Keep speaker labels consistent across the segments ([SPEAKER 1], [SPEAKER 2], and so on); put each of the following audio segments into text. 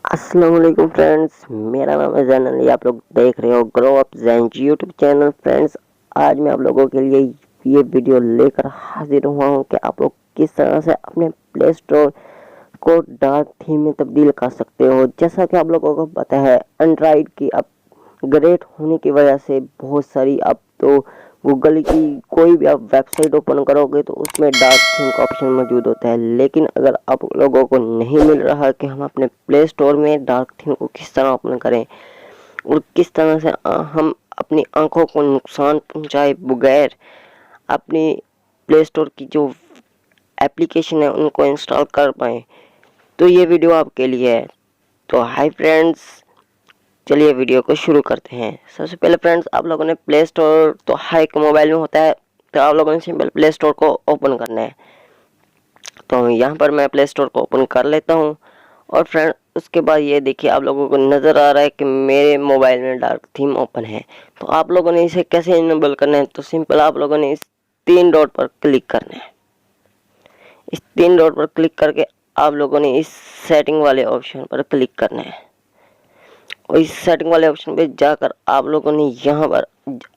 [SPEAKER 1] अस्सलाम वालेकुम फ्रेंड्स, मेरा नाम है जैन। आप लोग देख रहे हो grow up Jain YouTube channel. Friends, आज मैं आप लोगों के लिए ये वीडियो लेकर हाजिर हुआ हूँ कि आप लोग किस तरह से अपने प्ले स्टोर को डार्क थीम में तब्दील कर सकते हो। जैसा कि आप लोगों को पता है, एंड्रॉइड की अपग्रेड होने की वजह से बहुत सारी अब तो गूगल की कोई भी आप वेबसाइट ओपन करोगे तो उसमें डार्क थीम का ऑप्शन मौजूद होता है। लेकिन अगर आप लोगों को नहीं मिल रहा कि हम अपने प्ले स्टोर में डार्क थीम को किस तरह ओपन करें और किस तरह से हम अपनी आंखों को नुकसान पहुंचाए बगैर अपनी प्ले स्टोर की जो एप्लीकेशन है उनको इंस्टॉल कर पाएँ, तो ये वीडियो आपके लिए है। तो हाय फ्रेंड्स, चलिए वीडियो को शुरू करते हैं। सबसे पहले फ्रेंड्स, आप लोगों ने प्ले स्टोर तो हर एक मोबाइल में होता है, तो आप लोगों ने सिंपल प्ले स्टोर को ओपन करना है। तो यहाँ पर मैं प्ले स्टोर को ओपन कर लेता हूँ और फ्रेंड उसके बाद ये देखिए आप लोगों को नज़र आ रहा है कि मेरे मोबाइल में डार्क थीम ओपन है। तो आप लोगों ने इसे कैसे इनेबल करना है, तो सिंपल आप लोगों ने इस 3 डॉट पर क्लिक करना है। इस 3 डॉट पर क्लिक करके आप लोगों ने इस सेटिंग वाले ऑप्शन पर क्लिक करना है और इस सेटिंग वाले ऑप्शन पे जाकर आप लोगों ने यहाँ पर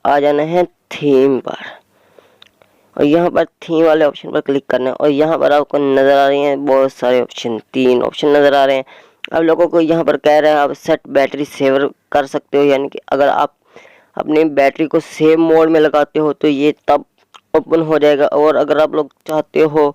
[SPEAKER 1] आ जाना है थीम पर और यहाँ पर थीम वाले ऑप्शन पर क्लिक करना है। और यहाँ पर आपको नज़र आ रही हैं बहुत सारे ऑप्शन, 3 ऑप्शन नज़र आ रहे हैं। आप लोगों को यहाँ पर कह रहा है आप सेट बैटरी सेवर कर सकते हो, यानी कि अगर आप अपनी बैटरी को सेव मोड में लगाते हो तो ये तब ओपन हो जाएगा। और अगर आप लोग चाहते हो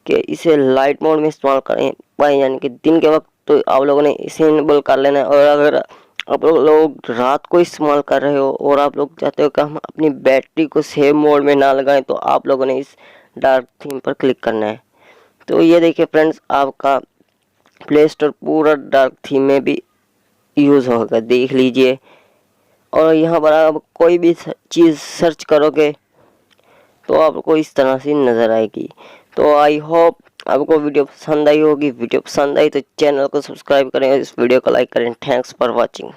[SPEAKER 1] कि इसे लाइट मोड में इस्तेमाल करें पाए, यानी कि दिन के वक्त, तो आप लोगों ने इसे इनेबल कर लेना है। और अगर आप लोग रात को इस्तेमाल कर रहे हो और आप लोग चाहते हो कि हम अपनी बैटरी को सेव मोड में ना लगाएं, तो आप लोगों ने इस डार्क थीम पर क्लिक करना है। तो ये देखिए फ्रेंड्स, आपका प्ले स्टोर पूरा डार्क थीम में भी यूज़ होगा, देख लीजिए। और यहाँ पर आप कोई भी चीज़ सर्च करोगे तो आपको इस तरह से नज़र आएगी। तो आई होप आपको वीडियो पसंद आई होगी। वीडियो पसंद आई तो चैनल को सब्सक्राइब करें और इस वीडियो को लाइक करें। Thanks for watching.